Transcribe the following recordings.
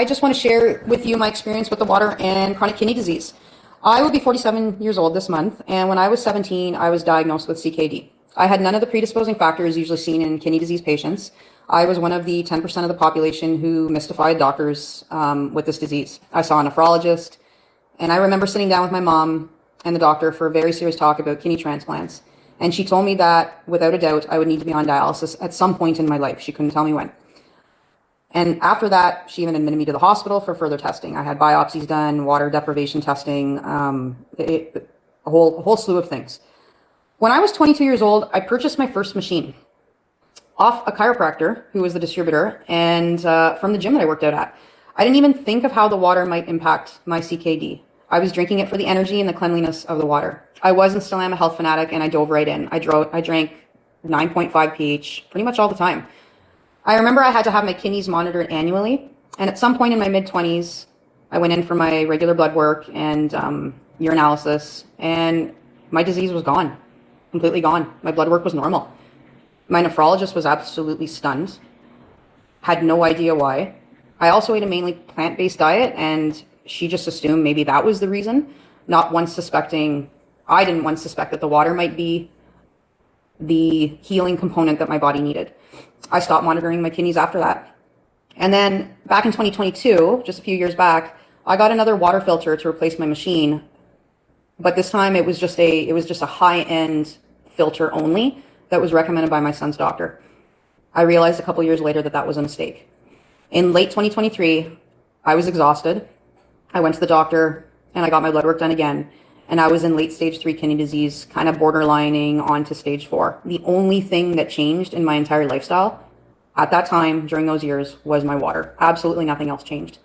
I just want to share with you my experience with the water and chronic kidney disease. I will be 47 years old this month, and when I was 17, I was diagnosed with CKD. I had none of the predisposing factors usually seen in kidney disease patients. I was one of the 10% of the population who mystified doctors with this disease. I saw a nephrologist, and I remember sitting down with my mom and the doctor for a very serious talk about kidney transplants. And she told me that, without a doubt, I would need to be on dialysis at some point in my life. She couldn't tell me when. And after that, she even admitted me to the hospital for further testing. I had biopsies done, water deprivation testing, a whole slew of things. When I was 22 years old, I purchased my first machine off a chiropractor who was the distributor and from the gym that I worked out at. I didn't even think of how the water might impact my CKD. I was drinking it for the energy and the cleanliness of the water. I was and still am a health fanatic, and I dove right in. I drank 9.5 pH pretty much all the time. I remember I had to have my kidneys monitored annually, and at some point in my mid-20s, I went in for my regular blood work and urinalysis, and my disease was gone, completely gone. My blood work was normal. My nephrologist was absolutely stunned, had no idea why. I also ate a mainly plant-based diet, and she just assumed maybe that was the reason, I didn't once suspect that the water might be the healing component that my body needed. I stopped monitoring my kidneys after that. And then back in 2022, just a few years back, I got another water filter to replace my machine. But this time it was just a high-end filter only that was recommended by my son's doctor. I realized a couple years later that that was a mistake. In late 2023, I was exhausted. I went to the doctor and I got my blood work done again. And I was in late stage 3 kidney disease, kind of borderlining onto stage 4. The only thing that changed in my entire lifestyle at that time during those years was my water. Absolutely nothing else changed.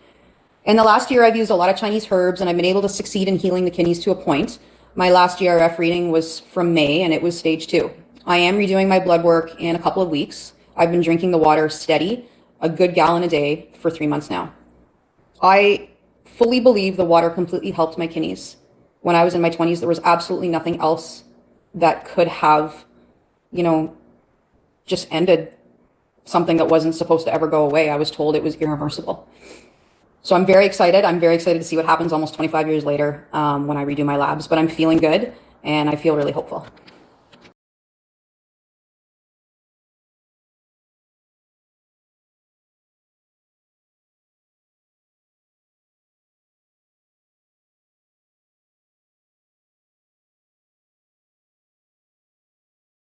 In the last year, I've used a lot of Chinese herbs and I've been able to succeed in healing the kidneys to a point. My last GRF reading was from May and it was stage 2. I am redoing my blood work in a couple of weeks. I've been drinking the water steady, a good gallon a day for 3 months now. I fully believe the water completely helped my kidneys. When I was in my 20s, there was absolutely nothing else that could have, just ended something that wasn't supposed to ever go away. I was told it was irreversible. So I'm very excited. I'm very excited to see what happens almost 25 years later when I redo my labs. But I'm feeling good and I feel really hopeful.